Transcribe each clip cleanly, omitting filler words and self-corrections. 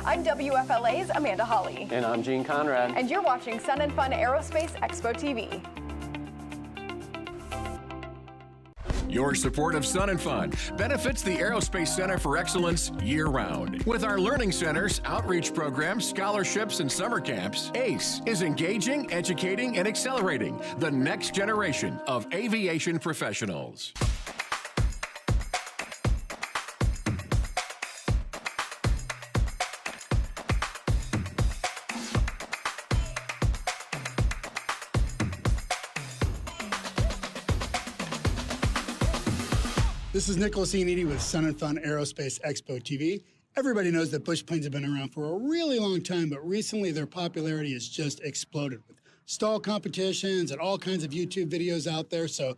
I'm WFLA's Amanda Hawley. And I'm Gene Conrad. And you're watching Sun and Fun Aerospace Expo TV. Your support of Sun and Fun benefits the Aerospace Center for Excellence year-round. With our learning centers, outreach programs, scholarships, and summer camps, ACE is engaging, educating, and accelerating the next generation of aviation professionals. This is Nicholas Iannitti with Sun and Fun Aerospace Expo TV. Everybody knows that bush planes have been around for a really long time, but recently their popularity has just exploded with stall competitions and all kinds of YouTube videos out there. So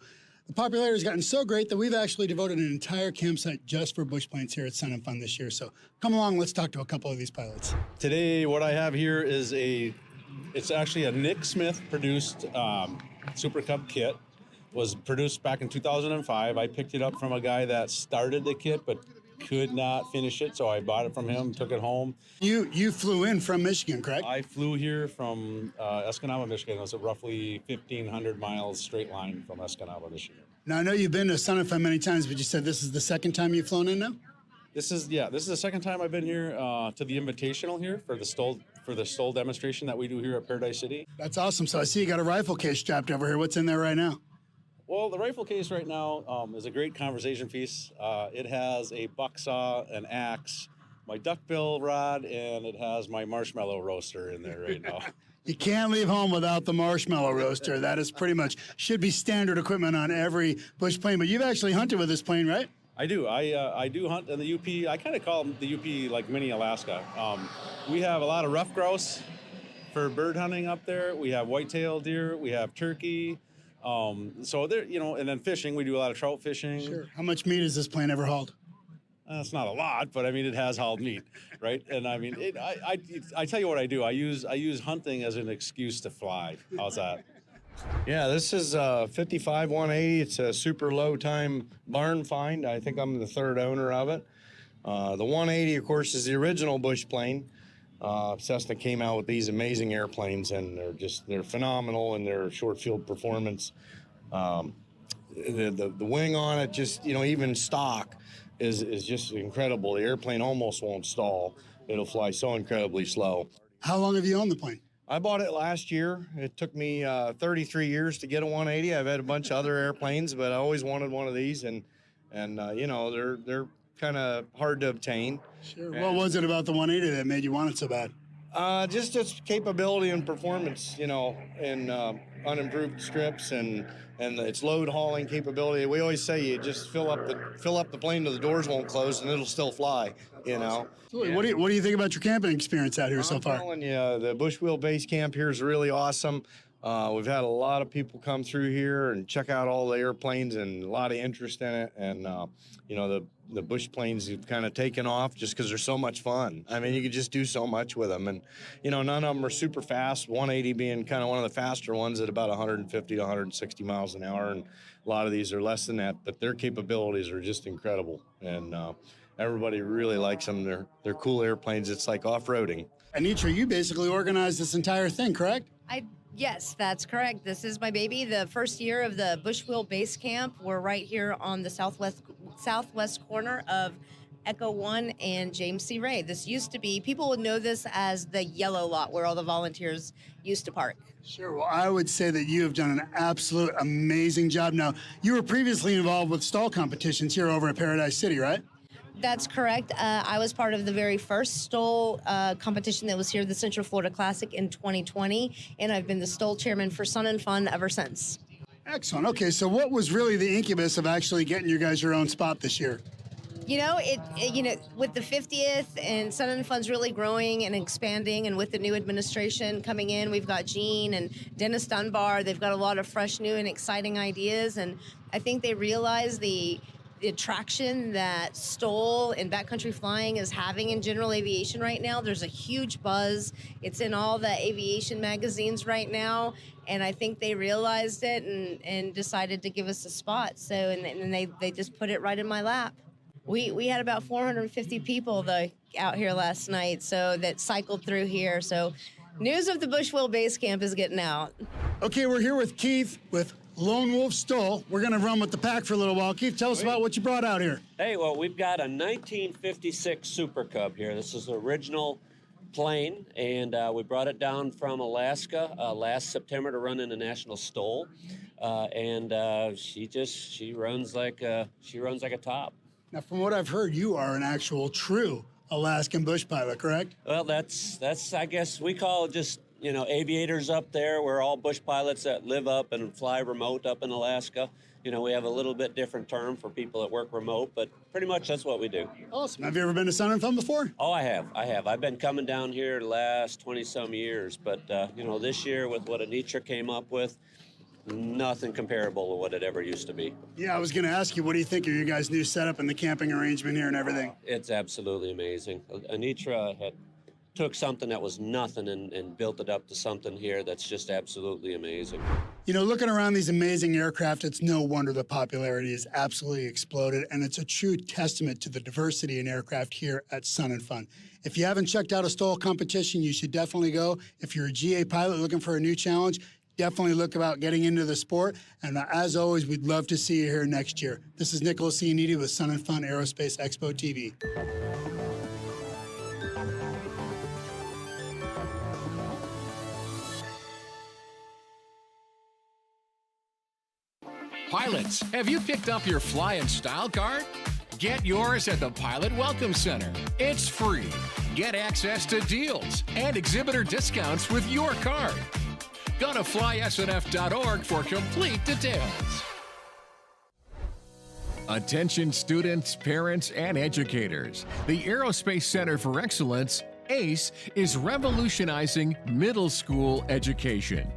the popularity has gotten so great that we've actually devoted an entire campsite just for bush planes here at Sun and Fun this year. So come along, let's talk to a couple of these pilots. Today, what I have here is it's actually a Nick Smith produced Super Cub kit. Was produced back in 2005. I picked it up from a guy that started the kit but could not finish it, so I bought it from him, took it home. You flew in from Michigan, correct? I flew here from Escanaba, Michigan. It was roughly 1,500 miles straight line from Escanaba, Michigan. Now, I know you've been to Sun and Fun many times, but you said this is the second time you've flown in now? This is the second time I've been here to the Invitational here for the STOL demonstration that we do here at Paradise City. That's awesome. So I see you got a rifle case strapped over here. What's in there right now? Well, the rifle case right now is a great conversation piece. It has a buck saw, an axe, my duckbill rod, and it has my marshmallow roaster in there right now. You can't leave home without the marshmallow roaster. That is pretty much, should be standard equipment on every bush plane. But you've actually hunted with this plane, right? I do. I do hunt in the UP. I kind of call the UP like mini Alaska. We have a lot of rough grouse for bird hunting up there. We have whitetail deer. We have turkey. So there, and then fishing, we do a lot of trout fishing. Sure. How much meat has this plane ever hauled? It's not a lot, but I mean, it has hauled meat, right? And I mean, I tell you what I do. I use hunting as an excuse to fly. How's that? Yeah, this is 55 180. It's a super low time barn find. I think I'm the third owner of it. The 180, of course, is the original bush plane. Cessna came out with these amazing airplanes, and they're phenomenal in their short field performance. The wing on it, just even stock, is just incredible. The airplane almost won't stall. It'll fly so incredibly slow. How long have you owned the plane? I bought it last year. It took me 33 years to get a 180. I've had a bunch of other airplanes, but I always wanted one of these, and they're kind of hard to obtain. Sure. What was it about the 180 that made you want it so bad? Just its capability and performance, in unimproved strips and its load hauling capability. We always say you just fill up the plane till the doors won't close and it'll still fly. So what do you think about your camping experience out here so far? I'm telling you, the Bush Wheel Base Camp here is really awesome. We've had a lot of people come through here and check out all the airplanes, and a lot of interest in it. And the bush planes have kind of taken off just because they're so much fun. I mean, you could just do so much with them. And none of them are super fast. 180 being kind of one of the faster ones at about 150 to 160 miles an hour, and a lot of these are less than that. But their capabilities are just incredible, and everybody really likes them. They're cool airplanes. It's like off-roading. Anitra, you basically organized this entire thing, correct? Yes, that's correct. This is my baby, the first year of the Bush Wheel Base Camp. We're right here on the southwest corner of Echo 1 and James C. Ray. This used to be, people would know this as the yellow lot where all the volunteers used to park. Sure. Well, I would say that you have done an absolute amazing job. Now, you were previously involved with stall competitions here over at Paradise City, right? That's correct. I was part of the very first STOL competition that was here, the Central Florida Classic in 2020, and I've been the STOL chairman for Sun and Fun ever since. Excellent. Okay, so what was really the incubus of actually getting you guys your own spot this year? With the 50th and Sun and Fun's really growing and expanding, and with the new administration coming in, we've got Gene and Dennis Dunbar. They've got a lot of fresh, new, and exciting ideas, and I think they realize the attraction that STOL and backcountry flying is having in general aviation right now. There's a huge buzz. It's in all the aviation magazines right now, and I think they realized it and decided to give us a spot. So, and they just put it right in my lap. We had about 450 people. The out here last night, so that cycled through here. So news of the Bushwell Base Camp is getting out. Okay, we're here with Keith with Lone Wolf Stoll. We're going to run with the pack for a little while. Keith, tell us about what you brought out here. Hey, well, we've got a 1956 Super Cub here. This is the original plane, and we brought it down from Alaska last September to run in the National Stoll, and she runs like a top. Now, from what I've heard, you are an actual true Alaskan bush pilot, correct? Well, that's I guess we call it just, aviators up there. We're all bush pilots that live up and fly remote up in Alaska. We have a little bit different term for people that work remote, but pretty much that's what we do. Awesome. Have you ever been to Sun and Fun before? Oh, I have. I've been coming down here the last 20-some years, but, this year with what Anitra came up with, nothing comparable to what it ever used to be. Yeah, I was going to ask you, what do you think of your guys' new setup and the camping arrangement here and everything? It's absolutely amazing. Anitra had took something that was nothing and built it up to something here that's just absolutely amazing. Looking around these amazing aircraft, it's no wonder the popularity has absolutely exploded, and it's a true testament to the diversity in aircraft here at Sun and Fun. If you haven't checked out a STOL competition, you should definitely go. If you're a GA pilot looking for a new challenge, definitely look about getting into the sport. And as always, we'd love to see you here next year. This is Nicholas Cianiti with Sun and Fun Aerospace Expo TV. Pilots, have you picked up your Fly in Style card? Get yours at the Pilot Welcome Center. It's free. Get access to deals and exhibitor discounts with your card. Go to flysnf.org for complete details. Attention students, parents, and educators. The Aerospace Center for Excellence, ACE, is revolutionizing middle school education.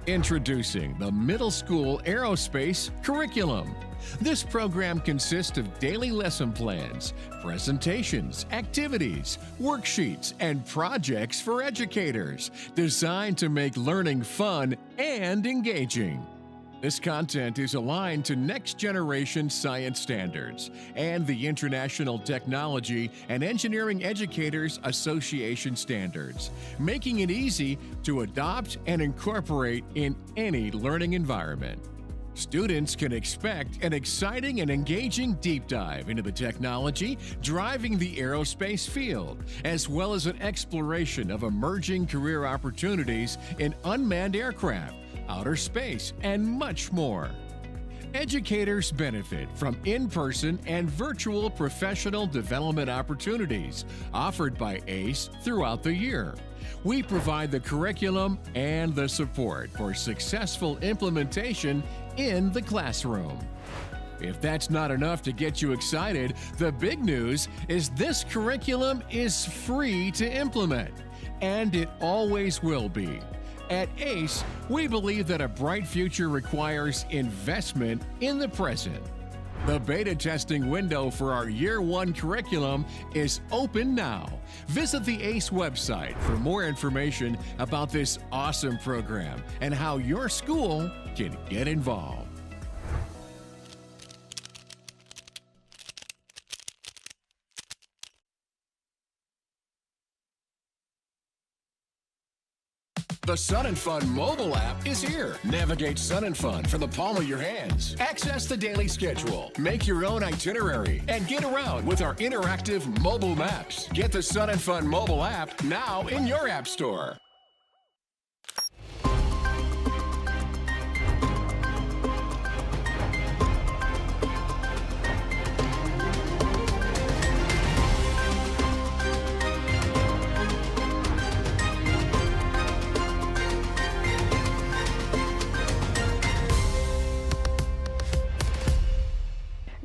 Introducing the Middle School Aerospace Curriculum. This program consists of daily lesson plans, presentations, activities, worksheets, and projects for educators designed to make learning fun and engaging. This content is aligned to next-generation science standards and the International Technology and Engineering Educators Association standards, making it easy to adopt and incorporate in any learning environment. Students can expect an exciting and engaging deep dive into the technology driving the aerospace field, as well as an exploration of emerging career opportunities in unmanned aircraft, outer space, and much more. Educators benefit from in-person and virtual professional development opportunities offered by ACE throughout the year. We provide the curriculum and the support for successful implementation in the classroom. If that's not enough to get you excited, the big news is this curriculum is free to implement, and it always will be. At ACE, we believe that a bright future requires investment in the present. The beta testing window for our Year 1 curriculum is open now. Visit the ACE website for more information about this awesome program and how your school can get involved. The Sun and Fun mobile app is here. Navigate Sun and Fun from the palm of your hands. Access the daily schedule, make your own itinerary, and get around with our interactive mobile maps. Get the Sun and Fun mobile app now in your app store.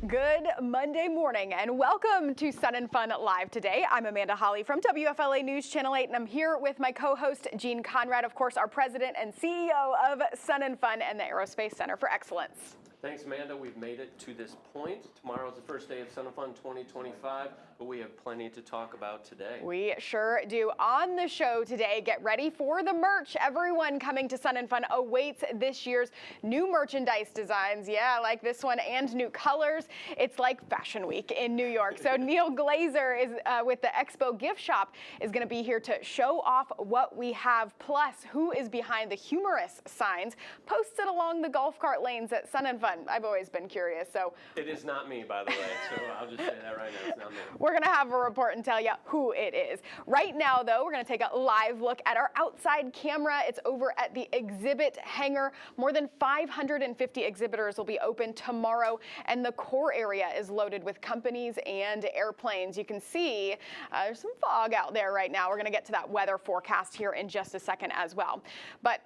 Good Monday morning and welcome to Sun and Fun Live today. I'm Amanda Holly from WFLA News Channel 8 and I'm here with my co-host Gene Conrad, of course, our president and CEO of Sun and Fun and the Aerospace Center for Excellence. Thanks, Amanda. We've made it to this point. Tomorrow's the first day of Sun and Fun 2025, but we have plenty to talk about today. We sure do. On the show today, get ready for the merch. Everyone coming to Sun and Fun awaits this year's new merchandise designs. Yeah, like this one, and new colors. It's like Fashion Week in New York. So Neil Glazer is with the Expo Gift Shop is going to be here to show off what we have, plus who is behind the humorous signs posted along the golf cart lanes at Sun and Fun. I've always been curious, so. It is not me, by the way, so I'll just say that right now. It's not me. We're going to have a report and tell you who it is. Right now, though, we're going to take a live look at our outside camera. It's over at the exhibit hangar. More than 550 exhibitors will be open tomorrow, and the core area is loaded with companies and airplanes. You can see there's some fog out there right now. We're going to get to that weather forecast here in just a second as well. But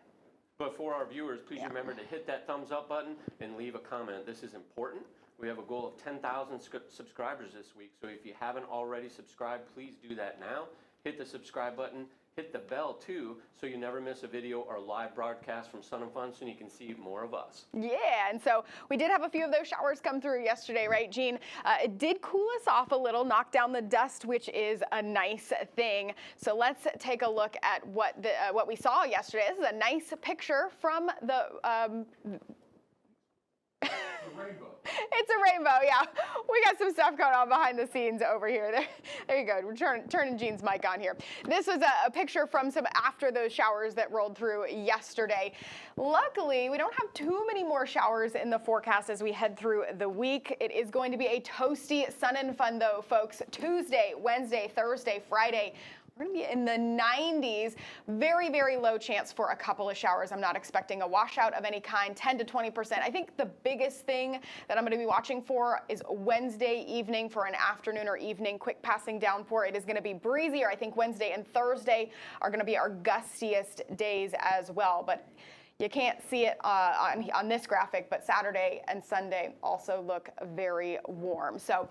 for our viewers, please remember to hit that thumbs up button and leave a comment. This is important. We have a goal of 10,000 subscribers this week, so if you haven't already subscribed, please do that now. Hit the subscribe button. Hit the bell, too, so you never miss a video or live broadcast from Sun and Fun, so you can see more of us. Yeah, and so we did have a few of those showers come through yesterday, right, Gene? It did cool us off a little, knock down the dust, which is a nice thing. So let's take a look at what we saw yesterday. This is a nice picture from the It's a rainbow, yeah. We got some stuff going on behind the scenes over here. There you go. We're turning Gene's mic on here. This was a picture from some after those showers that rolled through yesterday. Luckily, we don't have too many more showers in the forecast as we head through the week. It is going to be a toasty Sun and Fun, though, folks. Tuesday, Wednesday, Thursday, Friday. We're going to be in the 90s. Very, very low chance for a couple of showers. I'm not expecting a washout of any kind, 10 to 20%. I think the biggest thing that I'm going to be watching for is Wednesday evening for an afternoon or evening quick passing downpour. It is going to be breezier. I think Wednesday and Thursday are going to be our gustiest days as well. But you can't see it on this graphic, but Saturday and Sunday also look very warm. So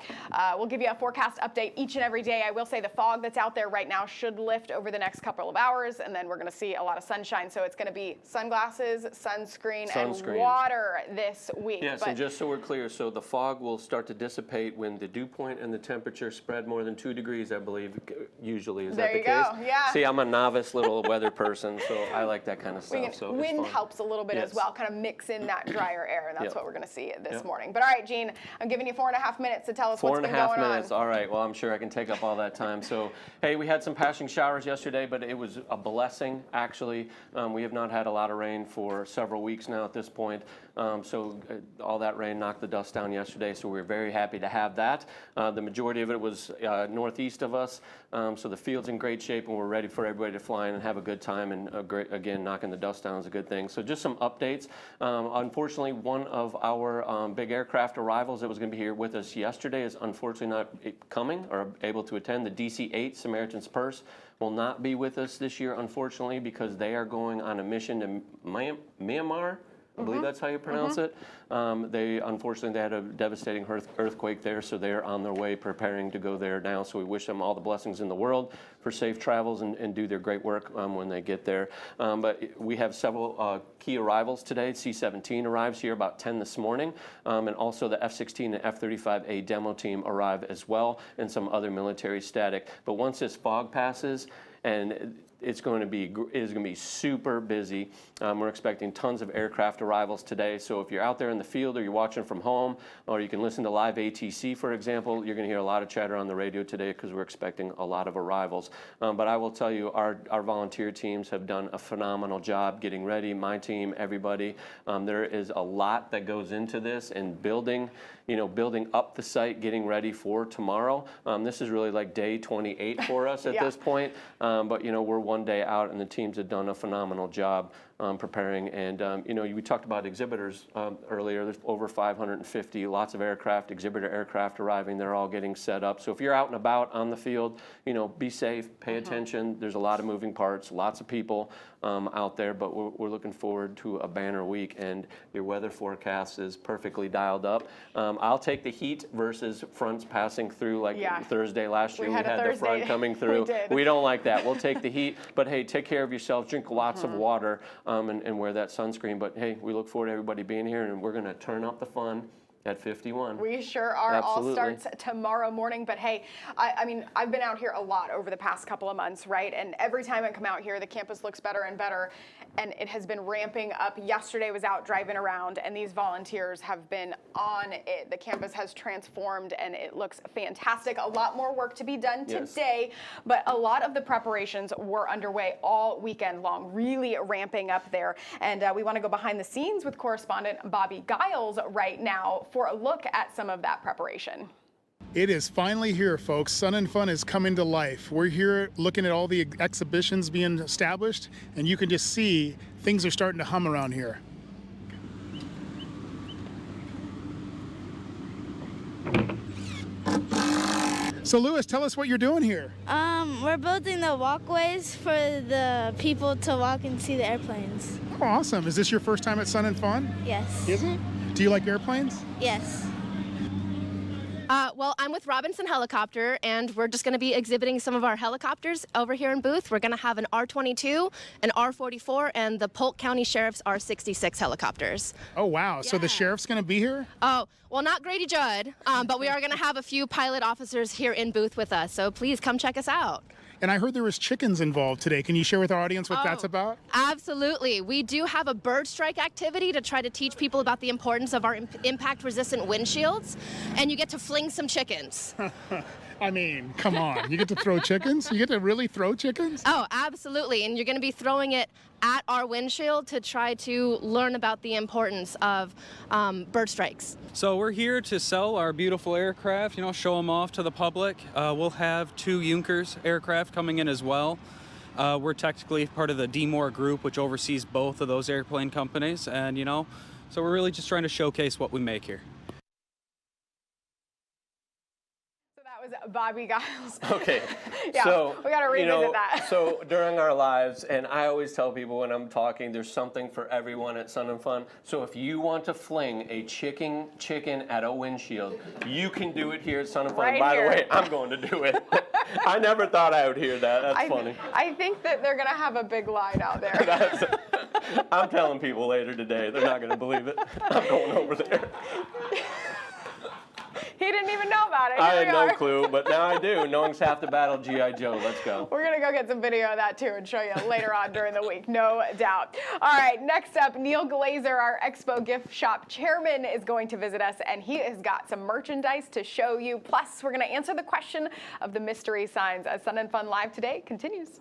we'll give you a forecast update each and every day. I will say the fog that's out there right now should lift over the next couple of hours, and then we're going to see a lot of sunshine. So it's going to be sunglasses, sunscreen, and water this week. Yes, and just so we're clear, so the fog will start to dissipate when the dew point and the temperature spread more than 2 degrees, I believe, usually. Is that the case? There you go, yeah. See, I'm a novice little weather person, so I like that kind of stuff. So wind helps a little bit as well, kind of mix in that drier air, and that's what we're going to see this morning. But all right, Gene, I'm giving you 4.5 minutes to tell us what's been going on. 4.5 minutes. All right. Well, I'm sure I can take up all that time. So, hey, we had some passing showers yesterday, but it was a blessing, actually. We have not had a lot of rain for several weeks now at this point. So all that rain knocked the dust down yesterday, so we're very happy to have that. The majority of it was northeast of us, so the field's in great shape, and we're ready for everybody to fly in and have a good time, and again, knocking the dust down is a good thing. So just some updates. Unfortunately, one of our big aircraft arrivals that was going to be here with us yesterday is unfortunately not coming or able to attend. The DC-8 Samaritan's Purse will not be with us this year, unfortunately, because they are going on a mission to Myanmar. I believe that's how you pronounce it. Unfortunately, they had a devastating earthquake there, so they're on their way preparing to go there now. So we wish them all the blessings in the world for safe travels and do their great work when they get there. But we have several key arrivals today. C-17 arrives here about 10 this morning, and also the F-16 and F-35A demo team arrive as well, and some other military static. But once this fog passes, and it is going to be super busy. We're expecting tons of aircraft arrivals today. So if you're out there in the field or you're watching from home, or you can listen to live ATC, for example, you're going to hear a lot of chatter on the radio today because we're expecting a lot of arrivals. But I will tell you, our volunteer teams have done a phenomenal job getting ready. My team, everybody. There is a lot that goes into this and building up the site, getting ready for tomorrow. This is really like day 28 for us at this point. But we're one day out, and the teams have done a phenomenal job preparing. And we talked about exhibitors earlier. There's over 550, lots of aircraft, exhibitor aircraft arriving. They're all getting set up. So if you're out and about on the field, be safe, pay attention. There's a lot of moving parts, lots of people out there, but we're looking forward to a banner week, and your weather forecast is perfectly dialed up. I'll take the heat versus fronts passing through like Thursday last year. We had the front coming through. We don't like that. We'll take the heat, but hey, take care of yourself. Drink lots of water. and wear that sunscreen. But hey, we look forward to everybody being here, and we're going to turn up the fun at 51. We sure are. Absolutely. All starts tomorrow morning. But hey, I mean, I've been out here a lot over the past couple of months, right? And every time I come out here, the campus looks better and better. And it has been ramping up. Yesterday I was out driving around, and these volunteers have been on it. The campus has transformed, and it looks fantastic. A lot more work to be done today, but a lot of the preparations were underway all weekend long, really ramping up there. And we want to go behind the scenes with correspondent Bobby Giles right now for a look at some of that preparation. It is finally here, folks. Sun and Fun is coming to life. We're here looking at all the exhibitions being established, and you can just see things are starting to hum around here. So, Lewis, tell us what you're doing here. We're building the walkways for the people to walk and see the airplanes. Oh, awesome. Is this your first time at Sun and Fun? Yes. Is it? Do you like airplanes? Yes. Well, I'm with Robinson Helicopter, and we're just going to be exhibiting some of our helicopters over here in booth. We're going to have an R-22, an R-44, and the Polk County Sheriff's R-66 helicopters. Oh, wow. So the sheriff's going to be here? Oh, well, not Grady Judd, but we are going to have a few pilot officers here in booth with us, so please come check us out. And I heard there was chickens involved today. Can you share with our audience what that's about? Absolutely. We do have a bird strike activity to try to teach people about the importance of our impact-resistant windshields, and you get to fling some chickens. I mean, come on. You get to throw chickens? You get to really throw chickens? Oh, absolutely. And you're going to be throwing it at our windshield to try to learn about the importance of bird strikes. So we're here to sell our beautiful aircraft, show them off to the public. We'll have 2 Junkers aircraft coming in as well. We're technically part of the D-Moore group, which oversees both of those airplane companies. And, so we're really just trying to showcase what we make here. Bobby Giles. Okay. Yeah, so we got to revisit that. So during our lives, and I always tell people when I'm talking, there's something for everyone at Sun and Fun. So if you want to fling a chicken at a windshield, you can do it here at Sun and Fun. Right By here. the way, I'm going to do it. I never thought I would hear that. That's funny. I think that they're going to have a big line out there. I'm telling people later today. They're not going to believe it. I'm going over there. He didn't even know about it. I had no clue, but now I do. Knowing's half the battle, G.I. Joe. Let's go. We're going to go get some video of that, too, and show you later on during the week, no doubt. All right, next up, Neil Glazer, our Expo Gift Shop chairman, is going to visit us, and he has got some merchandise to show you. Plus, we're going to answer the question of the mystery signs as Sun and Fun Live today continues.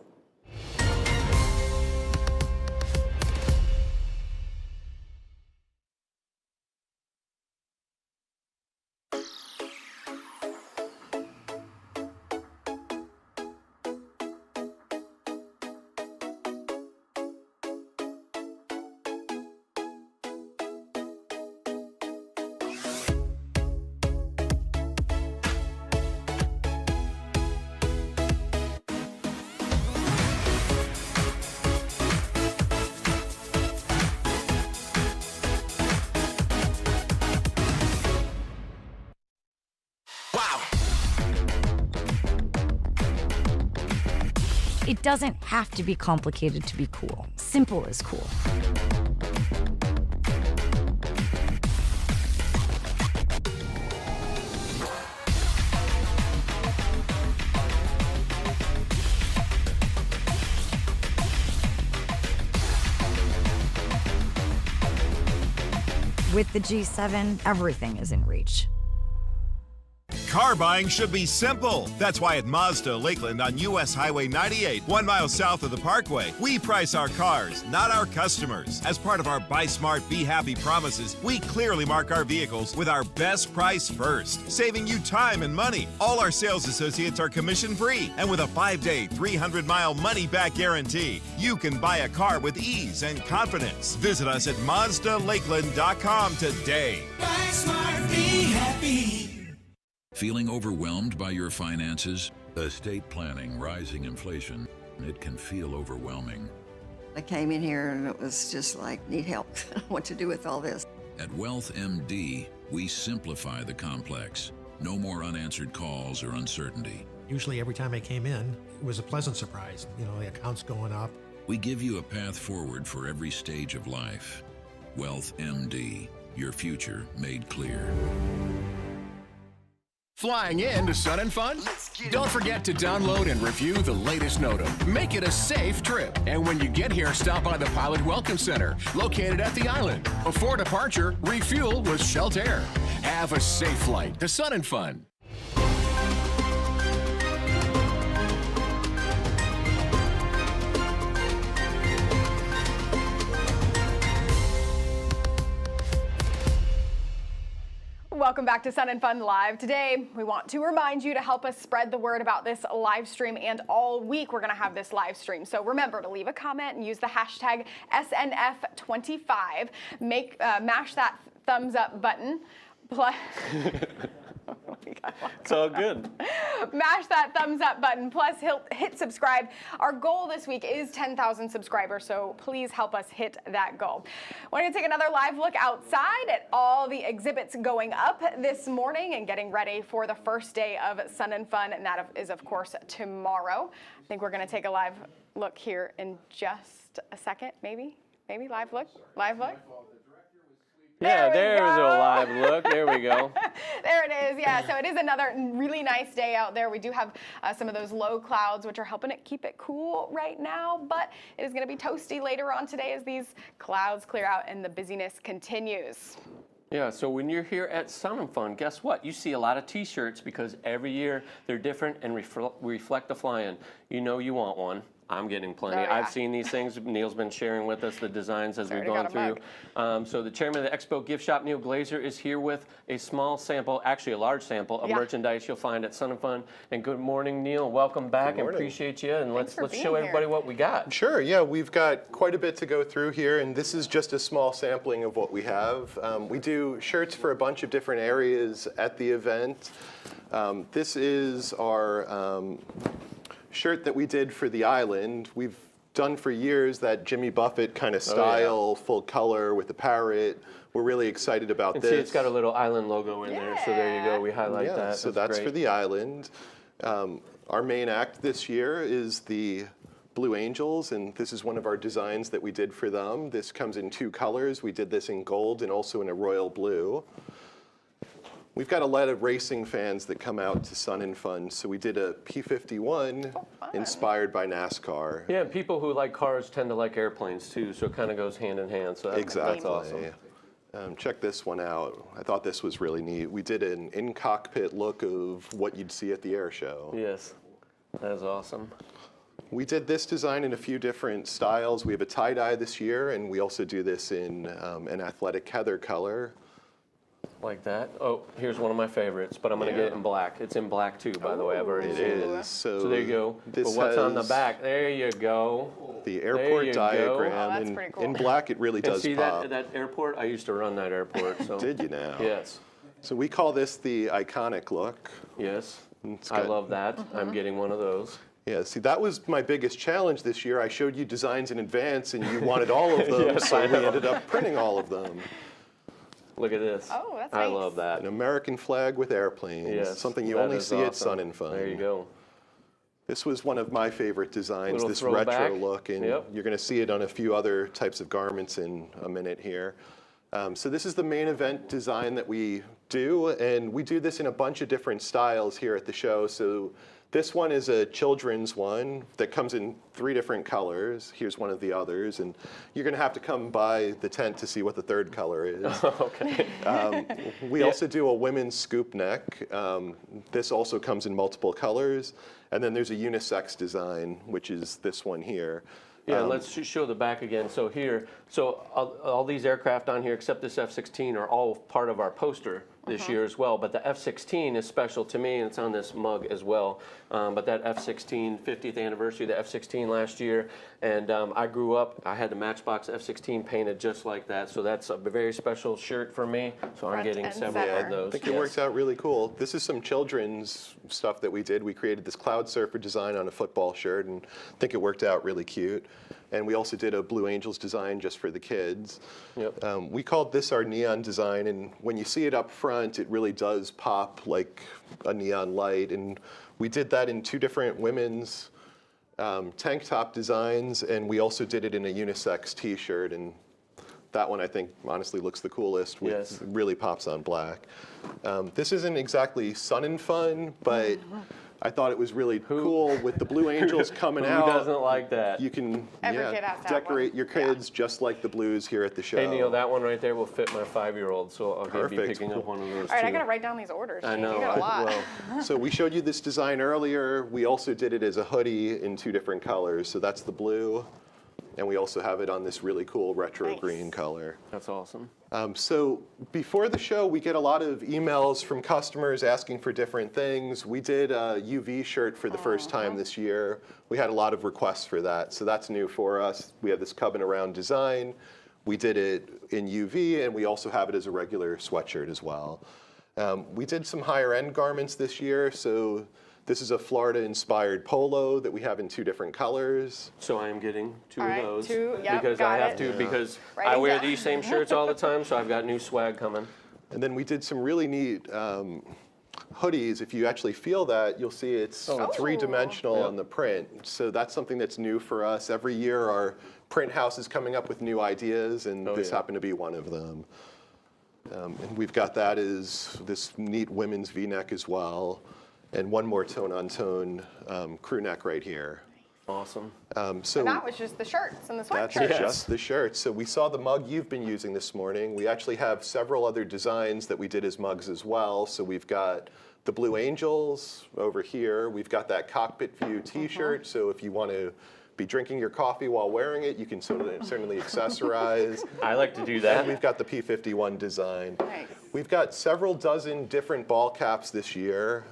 It doesn't have to be complicated to be cool. Simple is cool. With the G7, everything is in reach. Car buying should be simple. That's why at Mazda Lakeland on US Highway 98, 1 mile south of the Parkway, we price our cars, not our customers. As part of our Buy Smart, Be Happy promises, we clearly mark our vehicles with our best price first, saving you time and money. All our sales associates are commission-free, and with a 5-day, 300-mile money-back guarantee, you can buy a car with ease and confidence. Visit us at MazdaLakeland.com today. Buy Smart, Be Happy. Feeling overwhelmed by your finances? Estate planning, rising inflation, it can feel overwhelming. I came in here and it was just like, need help. What to do with all this. At WealthMD, we simplify the complex. No more unanswered calls or uncertainty. Usually every time I came in, it was a pleasant surprise. The accounts going up, We give you a path forward for every stage of life. Wealth MD, your future made clear. Flying in to Sun and Fun? Don't forget to download and review the latest NOTAM. Make it a safe trip. And when you get here, stop by the Pilot Welcome Center, located at the island. Before departure, refuel with Shelter. Have a safe flight to Sun and Fun. Welcome back to Sun and Fun Live. Today, we want to remind you to help us spread the word about this live stream, and all week we're going to have this live stream. So remember to leave a comment and use the hashtag SNF25. Mash that thumbs up button. It's all good. Mash that thumbs up button, plus hit subscribe. Our goal this week is 10,000 subscribers, so please help us hit that goal. We're going to take another live look outside at all the exhibits going up this morning and getting ready for the first day of Sun and Fun, and that is, of course, tomorrow. I think we're going to take a live look here in just a second, maybe live look. Yeah, there's a live look. There we go. There it is. Yeah, so it is another really nice day out there. We do have some of those low clouds, which are helping it keep it cool right now, but it is going to be toasty later on today as these clouds clear out and the busyness continues. Yeah, so when you're here at Sun and Fun, guess what? You see a lot of t-shirts because every year they're different and reflect the fly-in. You know you want one. I'm getting plenty. Oh, yeah. I've seen these things. Neil's been sharing with us the designs as we've gone through. So the chairman of the Expo Gift Shop, Neil Glazer, is here with a small sample, actually a large sample of merchandise you'll find at Sun and Fun. And good morning, Neil. Welcome back. And appreciate you. And let's show everybody what we got. Sure. Yeah, we've got quite a bit to go through here, and this is just a small sampling of what we have. We do shirts for a bunch of different areas at the event. This is our shirt that we did for the island. We've done for years that Jimmy Buffett kind of style, full color with the parrot. We're really excited about this. See, it's got a little island logo in there, so there you go. We highlight that. So that's for the island. Our main act this year is the Blue Angels, and this is one of our designs that we did for them. This comes in 2 colors. We did this in gold and also in a royal blue. We've got a lot of racing fans that come out to Sun and Fun, so we did a P51 inspired by NASCAR. Yeah, people who like cars tend to like airplanes too, so it kind of goes hand in hand. So that's awesome. Check this one out. I thought this was really neat. We did an in-cockpit look of what you'd see at the air show. Yes, that is awesome. We did this design in a few different styles. We have a tie-dye this year, and we also do this in an athletic heather color. Like that. Oh, here's one of my favorites, but I'm going to get it in black. It's in black too, by the way. I've already seen it. So there you go. But what's on the back? There you go. The airport diagram. In black, it really does pop. See that airport? I used to run that airport. So. Did you now? Yes. So we call this the iconic look. Yes. I love that. I'm getting one of those. Yeah, see, that was my biggest challenge this year. I showed you designs in advance, and you wanted all of them, so we ended up printing all of them. Look at this. Oh, that's I nice. love that. An American flag with airplanes. Yes, something you only see at Sun and Fun. There you go. This was one of my favorite designs, this throwback. retro look, and you're going to see it on a few other types of garments in a minute here. So this is the main event design that we do, and we do this in a bunch of different styles here at the show. So this one is a children's one that comes in 3 different colors. Here's one of the others, and you're going to have to come by the tent to see what the 3rd color is. Okay. We also do a women's scoop neck. This also comes in multiple colors, and then there's a unisex design, which is this one here. Yeah, let's show the back again. So here, all these aircraft on here, except this F-16, are all part of our poster this year as well. But the F-16 is special to me, and it's on this mug as well. But that F-16, 50th anniversary of the F-16 last year, and I grew up, I had the Matchbox F-16 painted just like that. So that's a very special shirt for me. So I'm getting several of those. I think it worked out really cool. This is some children's stuff that we did. We created this cloud surfer design on a football shirt, and I think it worked out really cute. And we also did a Blue Angels design just for the kids. Yep. We called this our neon design, and when you see it up front, it really does pop like a neon light. And we did that in 2 different women's tank top designs, and we also did it in a unisex t-shirt, and that one I think honestly looks the coolest. With, really pops on black. This isn't exactly Sun and Fun, but I thought it was really cool with the Blue Angels coming out. Who doesn't like that? You can Every kid has to have decorate one. your kids just like the Blues here at the show. Hey Neil, that one right there will fit my 5-year-old, so I'll be picking up one of those All right, too. I gotta write down these orders. I know. You got a lot. So we showed you this design earlier. We also did it as a hoodie in 2 different colors. So that's the blue, and we also have it on this really cool retro green color. That's awesome. So before the show, we get a lot of emails from customers asking for different things. We did a UV shirt for the first time this year. We had a lot of requests for that, so that's new for us. We have this cubbing around design. We did it in UV, and we also have it as a regular sweatshirt as well. We did some higher end garments this year, so this is a Florida-inspired polo that we have in 2 different colors. So I am getting 2 All of right, those 2, yep, because got I have it. to because I Writing wear down. these same shirts all the time, so I've got new swag coming. And then we did some really neat hoodies. If you actually feel that, you'll see it's 3-dimensional on the print. So that's something that's new for us. Every year our print house is coming up with new ideas, and this happened to be one of them. And we've got that as this neat women's V-neck as well. And one more tone-on-tone crew neck right here. Awesome. So And that was just the shirts and the sweatshirts. that's just the shirt. So we saw the mug you've been using this morning. We actually have several other designs that we did as mugs as well. So we've got the Blue Angels over here. We've got that cockpit view t-shirt. So if you want to be drinking your coffee while wearing it, you can certainly accessorize. I like to do that. And we've got the P51 design. Nice. We've got several dozen different ball caps this year.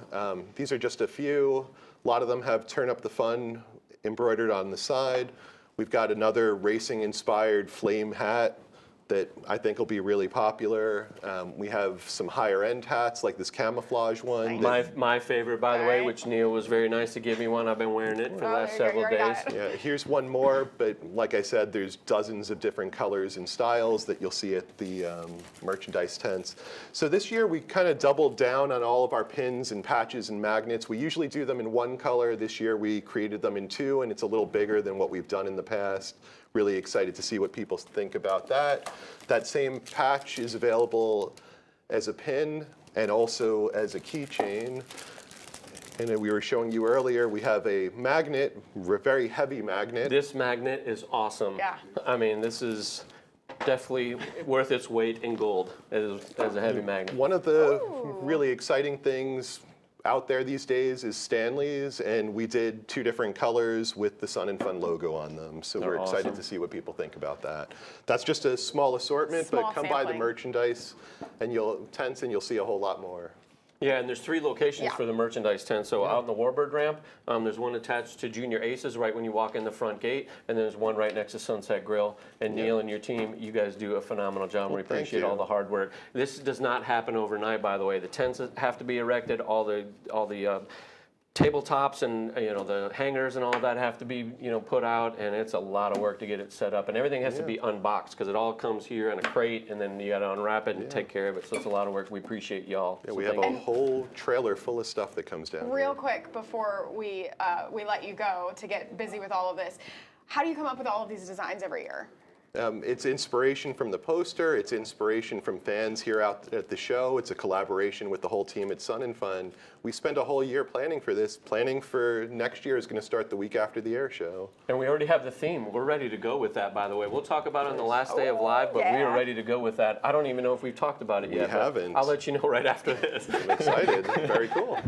These are just a few. A lot of them have Turn Up the Fun embroidered on the side. We've got another racing-inspired flame hat that I think will be really popular. We have some higher-end hats, like this camouflage one. My favorite, by the way, which Neil was very nice to give me one. I've been wearing it for the last several days. Yeah, here's one more, but like I said, there's dozens of different colors and styles that you'll see at the merchandise tents. So this year we kind of doubled down on all of our pins and patches and magnets. We usually do them in 1 color. This year we created them in 2, and it's a little bigger than what we've done in the past. Really excited to see what people think about that. That same patch is available as a pin and also as a keychain. And then we were showing you earlier, we have a magnet, very heavy magnet. This magnet is awesome. Yeah. I mean, this is definitely worth its weight in gold as a heavy magnet. One of the really exciting things out there these days is Stanley's, and we did 2 different colors with the Sun and Fun logo on them. So we're excited awesome. to see what people think about that. That's just a small assortment, Small but come by the sampling. merchandise and you'll see a whole lot more. Yeah, and there's 3 locations Yeah. for the merchandise tent. So out in the Warbird ramp, there's one attached to Junior Aces right when you walk in the front gate, and there's one right next to Sunset Grill. And Neil and your team, you guys do a phenomenal job. We appreciate all the hard work. This does not happen overnight, by the way. The tents have to be erected. All the tabletops and the hangers and all of that have to be put out, and it's a lot of work to get it set up, and everything has to be unboxed because it all comes here in a crate, and then you got to unwrap it and take care of it. So it's a lot of work. We appreciate y'all. Yeah, So we have thank a you. whole trailer full of stuff that comes down. Real quick before we let you go to get busy with all of this, how do you come up with all of these designs every year? It's inspiration from the poster. It's inspiration from fans here out at the show. It's a collaboration with the whole team at Sun and Fun. We spend a whole year planning for this. Planning for next year is going to start the week after the air show. And we already have the theme. We're ready to go with that, by the way. We'll talk about it on the last day of live, but we are ready to go with that. I don't even know if we've talked about it yet. We haven't. I'll let you know right after this. I'm excited. Very cool.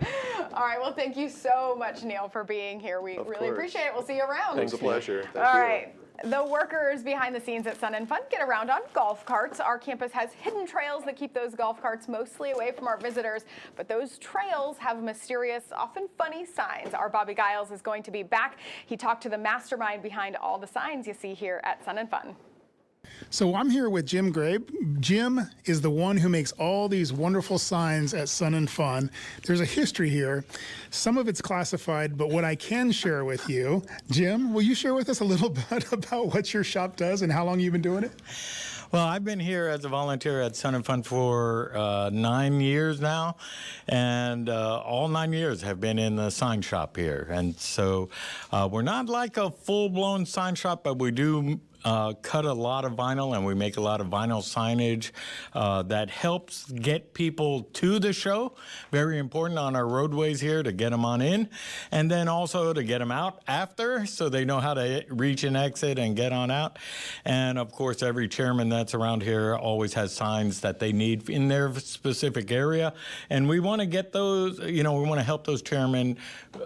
All right, well, thank you so much, Neil, for being here. We Of really course. appreciate it. We'll see you around. It was a pleasure. Thank All you. right. The workers behind the scenes at Sun and Fun get around on golf carts. Our campus has hidden trails that keep those golf carts mostly away from our visitors, but those trails have mysterious, often funny signs. Our Bobby Giles is going to be back. He talked to the mastermind behind all the signs you see here at Sun and Fun. So I'm here with Jim Grabe. Jim is the one who makes all these wonderful signs at Sun and Fun. There's a history here. Some of it's classified, but what I can share with you, Jim, will you share with us a little bit about what your shop does and how long you've been doing it? Well, I've been here as a volunteer at Sun and Fun for 9 years now, and all 9 years have been in the sign shop here. And so we're not like a full-blown sign shop, but we do cut a lot of vinyl, and we make a lot of vinyl signage that helps get people to the show. Very important on our roadways here to get them on in, and then also to get them out after so they know how to reach and exit and get on out. And of course, every chairman that's around here always has signs that they need in their specific area. And we want to get those, we want to help those chairmen,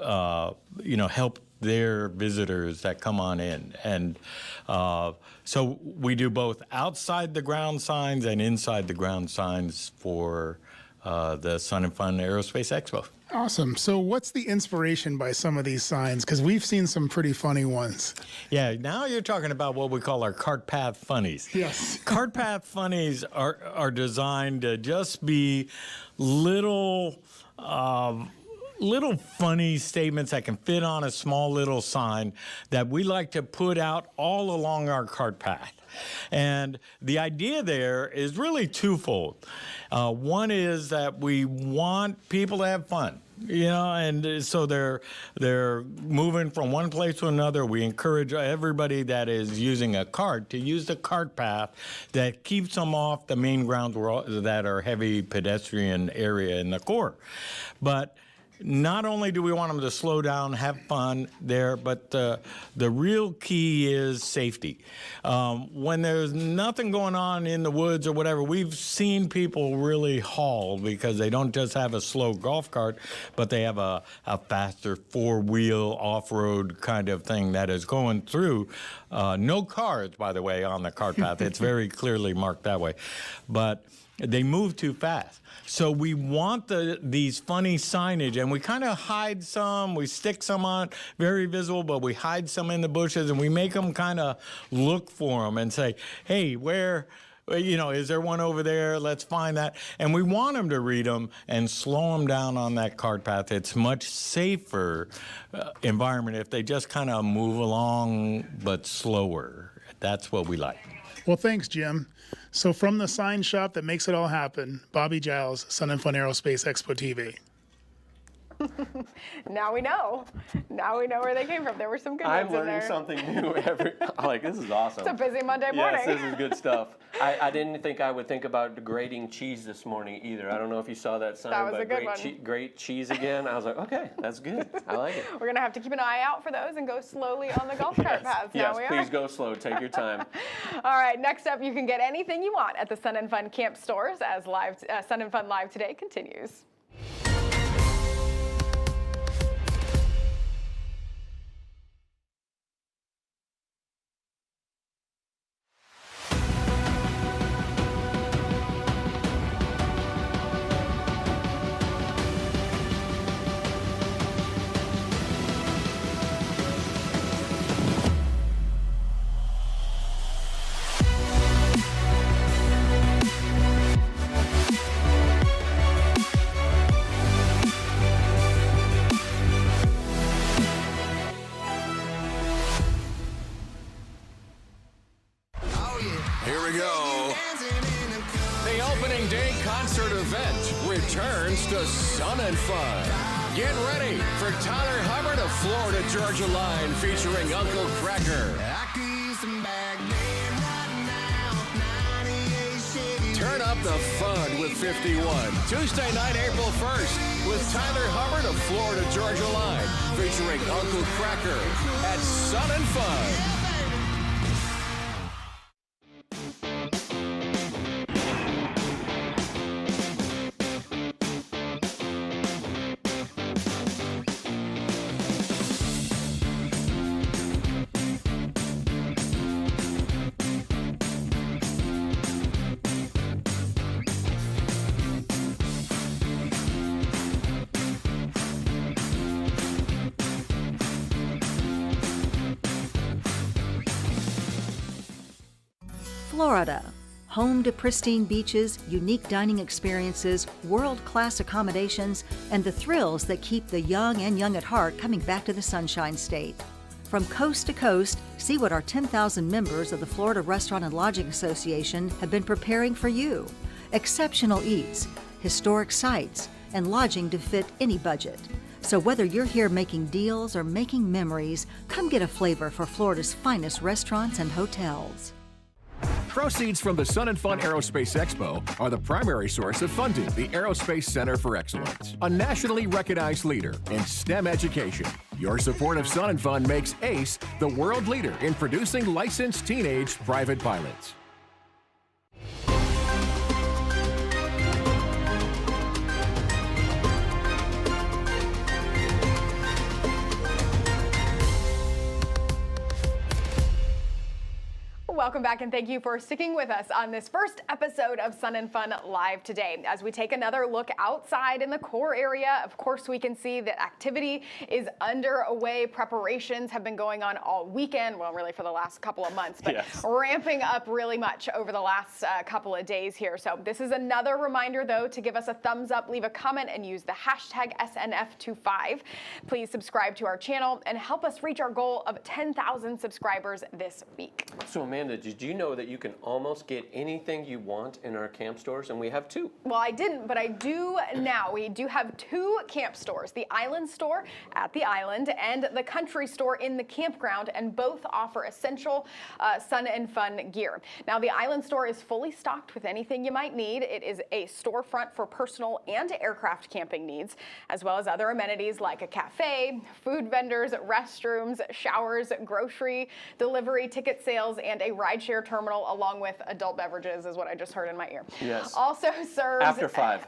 help their visitors that come on in. And so we do both outside the ground signs and inside the ground signs for the Sun and Fun Aerospace Expo. Awesome. So what's the inspiration by some of these signs? Because we've seen some pretty funny ones. Yeah, now you're talking about what we call our cart path funnies. Yes. Cart path funnies are designed to just be little funny statements that can fit on a small little sign that we like to put out all along our cart path. And the idea there is really twofold. One is that we want people to have fun, and so they're moving from one place to another. We encourage everybody that is using a cart to use the cart path that keeps them off the main grounds that are heavy pedestrian area in the core. But not only do we want them to slow down, have fun there, but the real key is safety. When there's nothing going on in the woods or whatever, we've seen people really haul because they don't just have a slow golf cart, but they have a faster four-wheel off-road kind of thing that is going through. No cars, by the way, on the cart path. It's very clearly marked that way. But they move too fast. So we want these funny signage, and we kind of hide some. We stick some on, very visible, but we hide some in the bushes, and we make them kind of look for them and say, hey, where, is there one over there? Let's find that. And we want them to read them and slow them down on that cart path. It's much safer environment if they just kind of move along, but slower. That's what we like. Well, thanks, Jim. So from the sign shop that makes it all happen, Bobby Giles, Sun and Fun Aerospace Expo TV. Now we know. Now we know where they came from. There were some good ones in there. I'm learning something new every. This is awesome. It's a busy Monday morning. Yes, this is good stuff. I didn't think I would think about grating cheese this morning either. I don't know if you saw that sign. That was but a good one. Grate cheese again. I was like, okay, that's good. I like it. We're gonna have to keep an eye out for those and go slowly on the golf cart paths. Yes, now we please are. go slow. Take your time. All right, next up, you can get anything you want at the Sun and Fun Camp stores as Sun and Fun Live Today continues. Here we go. The opening day concert event returns to Sun and Fun. Get ready for Tyler Hubbard of Florida Georgia Line featuring Uncle Cracker. Turn up the fun with 51. Tuesday night, April 1st, with Tyler Hubbard of Florida Georgia Line featuring Uncle Cracker at Sun and Fun. Florida, home to pristine beaches, unique dining experiences, world-class accommodations, and the thrills that keep the young and young at heart coming back to the Sunshine State. From coast to coast, see what our 10,000 members of the Florida Restaurant and Lodging Association have been preparing for you. Exceptional eats, historic sites, and lodging to fit any budget. So whether you're here making deals or making memories, come get a flavor for Florida's finest restaurants and hotels. Proceeds from the Sun and Fun Aerospace Expo are the primary source of funding the Aerospace Center for Excellence, a nationally recognized leader in STEM education. Your support of Sun and Fun makes ACE the world leader in producing licensed teenage private pilots. Welcome back, and thank you for sticking with us on this first episode of Sun and Fun Live today. As we take another look outside in the core area, of course, we can see that activity is underway. Preparations have been going on all weekend, well, really for the last couple of months, but ramping up really much over the last couple of days here. So this is another reminder, though, to give us a thumbs up, leave a comment, and use the hashtag SNF25. Please subscribe to our channel and help us reach our goal of 10,000 subscribers this week. So, Amanda, did you know that you can almost get anything you want in our camp stores? And we have two. Well, I didn't, but I do now. We do have two camp stores, the Island store at the Island and the Country store in the campground, and both offer essential Sun and Fun gear. Now, the Island store is fully stocked with anything you might need. It is a storefront for personal and aircraft camping needs, as well as other amenities like a cafe, food vendors, restrooms, showers, grocery, delivery, ticket sales, and a rideshare terminal, along with adult beverages, is what I just heard in my ear. Yes. Also serves after 5.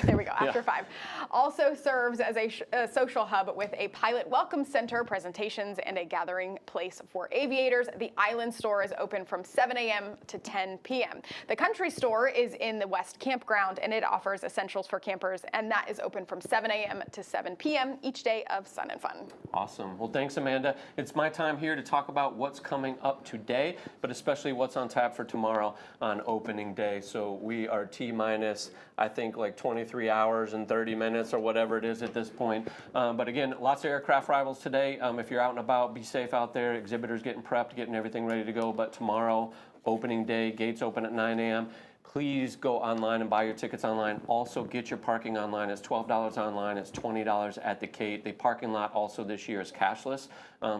There we go. After 5. Also serves as a social hub with a pilot welcome center, presentations, and a gathering place for aviators. The Island store is open from 7 a.m. to 10 p.m. The Country store is in the West Campground, and it offers essentials for campers, and that is open from 7 a.m. to 7 p.m. each day of Sun and Fun. Awesome. Well, thanks, Amanda. It's my time here to talk about what's coming up today, but especially what's on tap for tomorrow on opening day. So we are T-minus, I think, like 23 hours and 30 minutes or whatever it is at this point. But again, lots of aircraft arrivals today. If you're out and about, be safe out there. Exhibitors getting prepped, getting everything ready to go. But tomorrow, opening day, gates open at 9 a.m. Please go online and buy your tickets online. Also, get your parking online. It's $12 online. It's $20 at the gate. The parking lot also this year is cashless.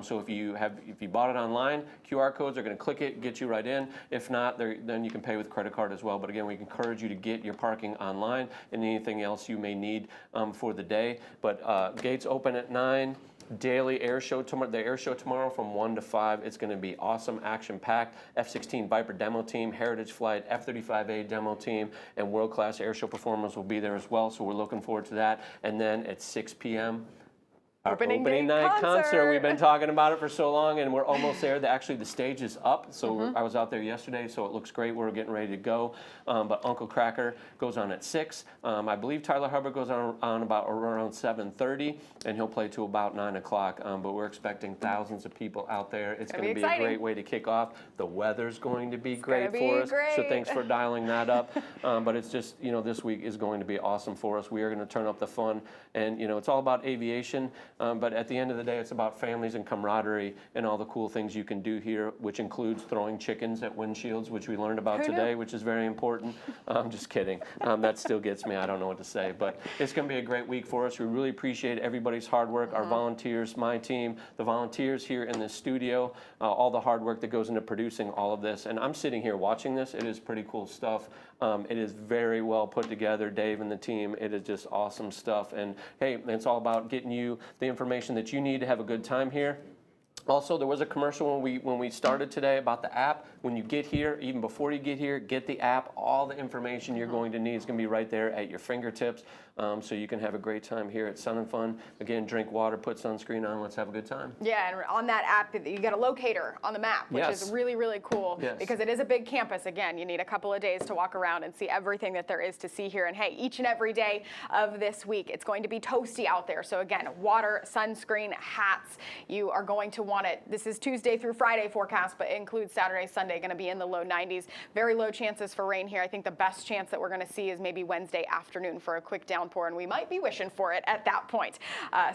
So if you bought it online, QR codes are going to click it, get you right in. If not, then you can pay with credit card as well. But again, we encourage you to get your parking online and anything else you may need for the day. But gates open at 9. Daily air show tomorrow. The air show tomorrow from 1 to 5. It's going to be awesome, action-packed. F-16 Viper demo team, Heritage Flight, F-35A demo team, and world-class air show performers will be there as well. So we're looking forward to that. And then at 6 p.m. our opening night concert. We've been talking about it for so long, and we're almost there. Actually, the stage is up. So I was out there yesterday, so it looks great. We're getting ready to go. But Uncle Cracker goes on at 6. I believe Tyler Hubbard goes on about around 7:30, and he'll play to about 9 o'clock. But we're expecting thousands of people out there. It's going to be a great way to kick off. The weather's going to be great for us. So thanks for dialing that up. But it's just, this week is going to be awesome for us. We are going to turn up the fun. And, it's all about aviation. But at the end of the day, it's about families and camaraderie and all the cool things you can do here, which includes throwing chickens at windshields, which we learned about today, which is very important. I'm just kidding. That still gets me. I don't know what to say. But it's going to be a great week for us. We really appreciate everybody's hard work, our volunteers, my team, the volunteers here in the studio, all the hard work that goes into producing all of this. And I'm sitting here watching this. It is pretty cool stuff. It is very well put together, Dave and the team. It is just awesome stuff. And hey, it's all about getting you the information that you need to have a good time here. Also, there was a commercial when we started today about the app. When you get here, even before you get here, get the app. All the information you're going to need is going to be right there at your fingertips, so you can have a great time here at Sun and Fun. Again, drink water, put sunscreen on. Let's have a good time. Yeah, and on that app, you got a locator on the map, which is really, really cool because it is a big campus. Again, you need a couple of days to walk around and see everything that there is to see here. And hey, each and every day of this week, it's going to be toasty out there. So again, water, sunscreen, hats. You are going to want want it. This is Tuesday through Friday forecast, but it includes Saturday, Sunday, going to be in the low 90s. Very low chances for rain here. I think the best chance that we're going to see is maybe Wednesday afternoon for a quick downpour, and we might be wishing for it at that point.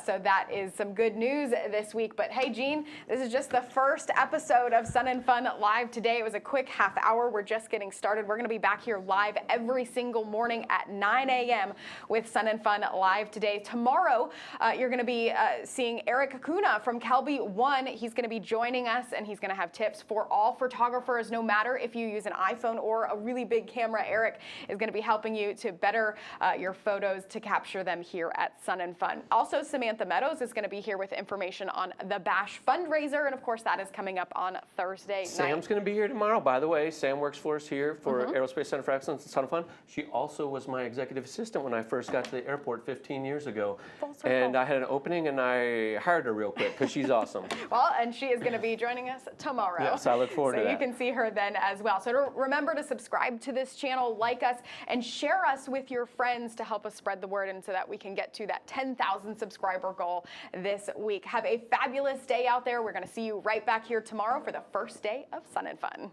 So that is some good news this week. But hey, Jean, this is just the first episode of Sun and Fun Live today. It was a quick half hour. We're just getting started. We're going to be back here live every single morning at 9 a.m. with Sun and Fun Live today. Tomorrow, you're going to be seeing Eric Acuna from Kelby One. He's going to be joining us, and he's going to have tips for all photographers, no matter if you use an iPhone or a really big camera. Eric is going to be helping you to better your photos to capture them here at Sun and Fun. Also, Samantha Meadows is going to be here with information on the Bash fundraiser, and of course, that is coming up on Thursday night. Sam's going to be here tomorrow, by the way. Sam works for us here for Aerospace Center for Excellence and Sun and Fun. She also was my executive assistant when I first got to the airport 15 years ago. And I had an opening, and I hired her real quick because she's awesome. Well, and she is going to be joining us tomorrow. Yes, I look forward to that. So you can see her then as well. So remember to subscribe to this channel, like us, and share us with your friends to help us spread the word and so that we can get to that 10,000 subscriber goal this week. Have a fabulous day out there. We're going to see you right back here tomorrow for the first day of Sun and Fun.